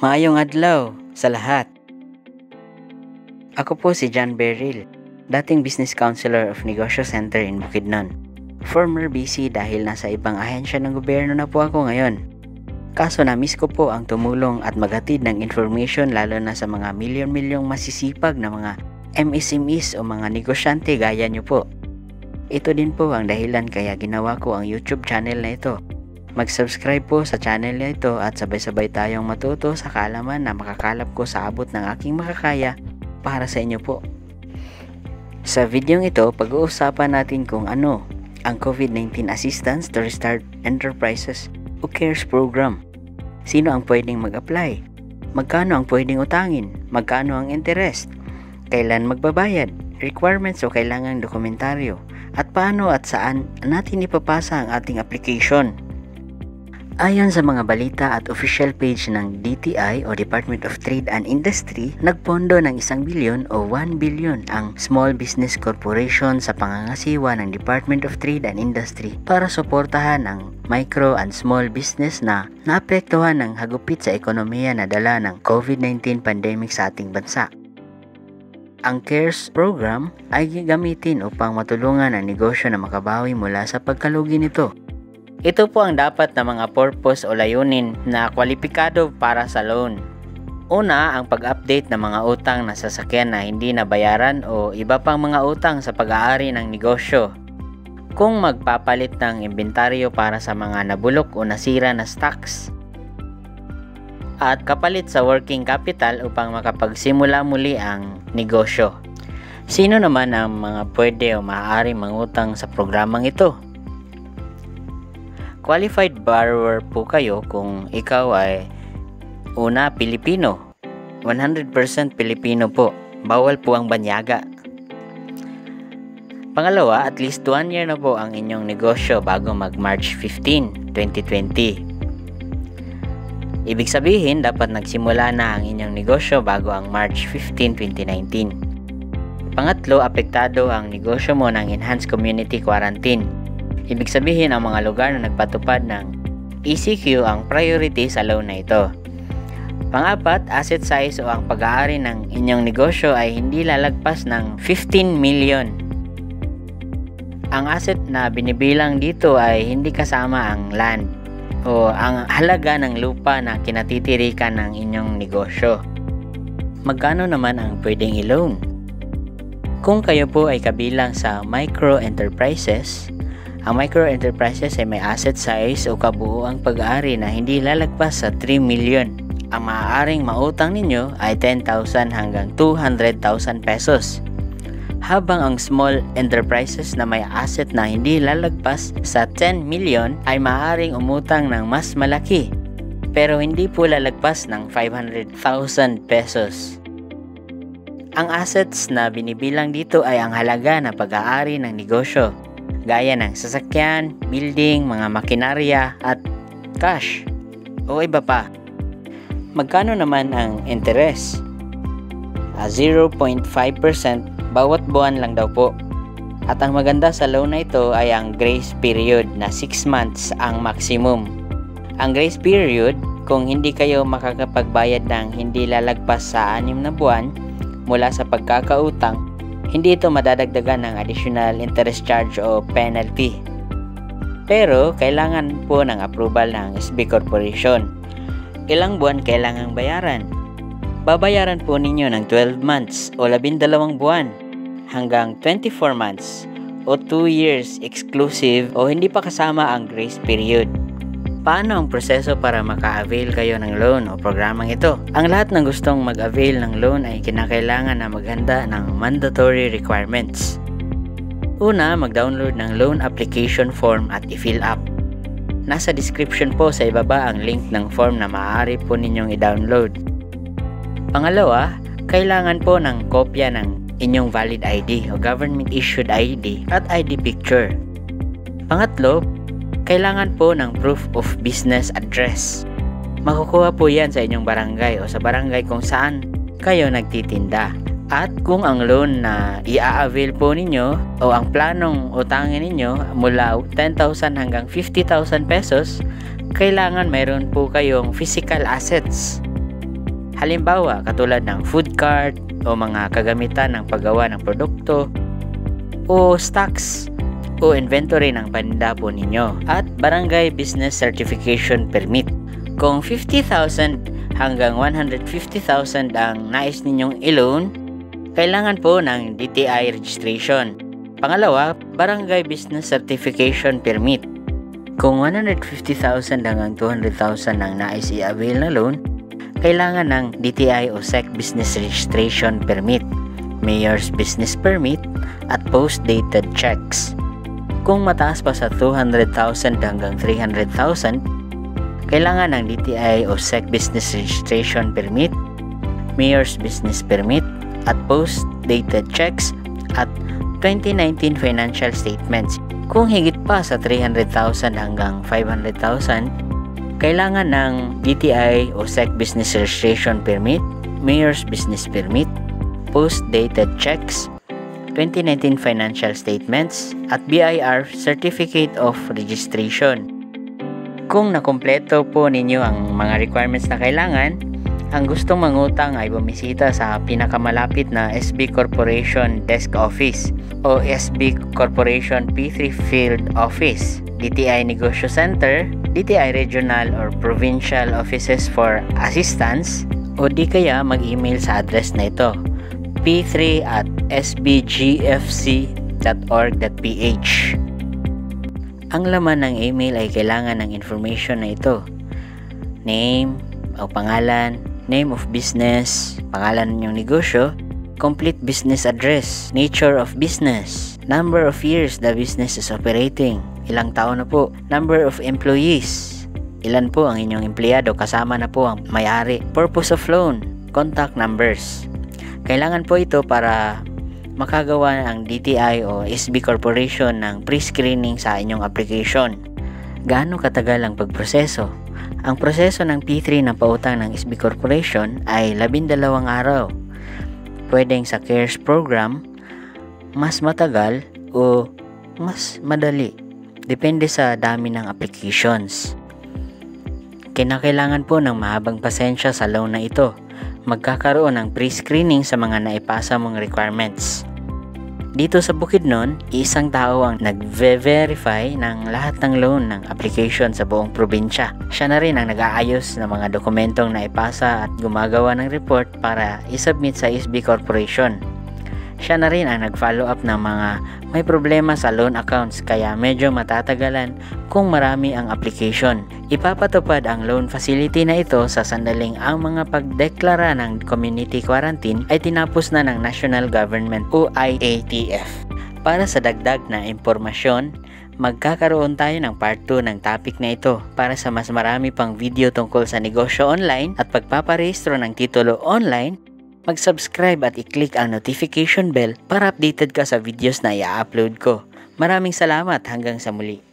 Maayong adlaw sa lahat. Ako po si John Beryl, dating Business Counselor of Negosyo Center in Bukidnon. Former BC dahil nasa ibang ahensya ng gobyerno na po ako ngayon. Kaso na-miss ko po ang tumulong at maghatid ng information lalo na sa mga milyon-milyong masisipag na mga MSMEs o mga negosyante gaya nyo po. Ito din po ang dahilan kaya ginawa ko ang YouTube channel na ito. Mag-subscribe po sa channel na ito at sabay-sabay tayong matuto sa kaalaman na makakalap ko sa abot ng aking makakaya para sa inyo po. Sa videong ito, pag-uusapan natin kung ano ang COVID-19 Assistance to Restart Enterprises o CARES Program. Sino ang pwedeng mag-apply? Magkano ang pwedeng utangin? Magkano ang interest? Kailan magbabayad? Requirements o kailangang dokumentaryo? At paano at saan natin ipapasa ang ating application? Ayon sa mga balita at official page ng DTI o Department of Trade and Industry, nagpondo ng 1 bilyon o 1 billion ang Small Business Corporation sa pangangasiwa ng Department of Trade and Industry para suportahan ang micro and small business na naapektuhan ng hagupit sa ekonomiya na dala ng COVID-19 pandemic sa ating bansa. Ang CARES program ay gagamitin upang matulungan ang negosyo na makabawi mula sa pagkalugi nito. Ito po ang dapat na mga purpose o layunin na kwalipikado para sa loan. Una, ang pag-update ng mga utang na sasakyan na hindi nabayaran o iba pang mga utang sa pag-aari ng negosyo. Kung magpapalit ng inventaryo para sa mga nabulok o nasira na stocks. At kapalit sa working capital upang makapagsimula muli ang negosyo. Sino naman ang mga pwede o maaaring mangutang sa programang ito? Qualified borrower po kayo kung ikaw ay una, Pilipino. 100% Pilipino po. Bawal po ang banyaga. Pangalawa, at least 1 year na po ang inyong negosyo bago mag-March 15, 2020. Ibig sabihin, dapat nagsimula na ang inyong negosyo bago ang March 15, 2019. Pangatlo, apektado ang negosyo mo ng Enhanced Community Quarantine. Ibig sabihin, ang mga lugar na nagpatupad ng ECQ ang priority sa loan na ito. Pang-apat, asset size o ang pag-aari ng inyong negosyo ay hindi lalagpas ng 15 million. Ang asset na binibilang dito ay hindi kasama ang land o ang halaga ng lupa na kinatitirikan ng inyong negosyo. Magkano naman ang pwedeng i-loan? Kung kayo po ay kabilang sa micro enterprises, ang micro enterprises ay may asset size o kabuuang pag-aari na hindi lalagpas sa 3 million. Ang maaaring mautang ninyo ay 10,000 hanggang 200,000 pesos. Habang ang small enterprises na may asset na hindi lalagpas sa 10 million ay maaaring umutang ng mas malaki, pero hindi po lalagpas ng 500,000 pesos. Ang assets na binibilang dito ay ang halaga na pag-aari ng negosyo, gaya ng sasakyan, building, mga makinarya at cash o iba pa. Magkano naman ang interest? 0.5% bawat buwan lang daw po. At ang maganda sa loan na ito ay ang grace period na 6 months ang maximum. Ang grace period, kung hindi kayo makakapagbayad ng hindi lalagpas sa 6 na buwan mula sa pagkakautang, hindi ito madadagdagan ng additional interest charge o penalty. Pero kailangan po ng approval ng SB Corporation. Ilang buwan kailangang bayaran? Babayaran po ninyo ng 12 months o 12 buwan hanggang 24 months o 2 years exclusive o hindi pa kasama ang grace period. Paano ang proseso para maka-avail kayo ng loan o programang ito? Ang lahat ng gustong mag-avail ng loan ay kinakailangan na maghanda ng mandatory requirements. Una, mag-download ng loan application form at i-fill up. Nasa description po sa ibaba ang link ng form na maaari po ninyong i-download. Pangalawa, kailangan po ng kopya ng inyong valid ID o government issued ID at ID picture. Pangatlo, kailangan po ng proof of business address. Makukuha po yan sa inyong barangay o sa barangay kung saan kayo nagtitinda. At kung ang loan na i-avail po ninyo o ang planong utangin ninyo mula 10,000 hanggang 50,000 pesos, kailangan mayroon po kayong physical assets. Halimbawa, katulad ng food cart o mga kagamitan ng paggawa ng produkto o stocks o inventory ng paninda po ninyo. At Barangay Business Certification Permit. Kung 50,000 hanggang 150,000 ang nais ninyong i-loan, kailangan po ng DTI registration. Pangalawa, Barangay Business Certification Permit. Kung 150,000 hanggang 200,000 ang nais i-avail na loan, kailangan ng DTI o SEC Business Registration Permit, Mayor's Business Permit, at Post-Dated Checks. Kung mataas pa sa 200,000 hanggang 300,000, kailangan ng DTI o SEC Business Registration Permit, Mayor's Business Permit, at Post-Dated Checks at 2019 Financial Statements. Kung higit pa sa 300,000 hanggang 500,000, kailangan ng DTI o SEC Business Registration Permit, Mayor's Business Permit, Post-Dated Checks, 2019 Financial Statements, at BIR Certificate of Registration. Kung nakumpleto po ninyo ang mga requirements na kailangan, ang gustong mangutang ay bumisita sa pinakamalapit na SB Corporation Desk Office o SB Corporation P3 Field Office, DTI Negosyo Center, DTI Regional or Provincial Offices for Assistance, o di kaya mag-email sa address na ito, p3@sbgfc.org.ph. Ang laman ng email ay kailangan ng information na ito: name o pangalan, name of business, pangalan ng negosyo, complete business address, nature of business, number of years the business is operating, ilang taon na po, number of employees, ilan po ang inyong empleyado kasama na po ang may-ari, purpose of loan, contact numbers. Kailangan po ito para makagawa ang DTI o SB Corporation ng pre-screening sa inyong application. Gaano katagal ang pagproseso? Ang proseso ng P3 ng pautang ng SB Corporation ay 12 araw. Pwedeng sa CARES program, mas matagal o mas madali. Depende sa dami ng applications. Kinakailangan po ng mahabang pasensya sa loan na ito. Magkakaroon ng pre-screening sa mga naipasa mong requirements. Dito sa Bukidnon, isang tao ang nag-verify ng lahat ng loan ng application sa buong probinsya. Siya na rin ang nag-aayos ng mga dokumentong naipasa at gumagawa ng report para isubmit sa SB Corporation. Siya na rin ang nag-follow up ng mga may problema sa loan accounts, kaya medyo matatagalan kung marami ang application. Ipapatupad ang loan facility na ito sa sandaling ang mga pagdeklara ng community quarantine ay tinapos na ng National Government o IATF. Para sa dagdag na impormasyon, magkakaroon tayo ng part 2 ng topic na ito para sa mas marami pang video tungkol sa negosyo online at pagpaparehistro ng titulo online. Mag-subscribe at i-click ang notification bell para updated ka sa videos na i-upload ko. Maraming salamat, hanggang sa muli.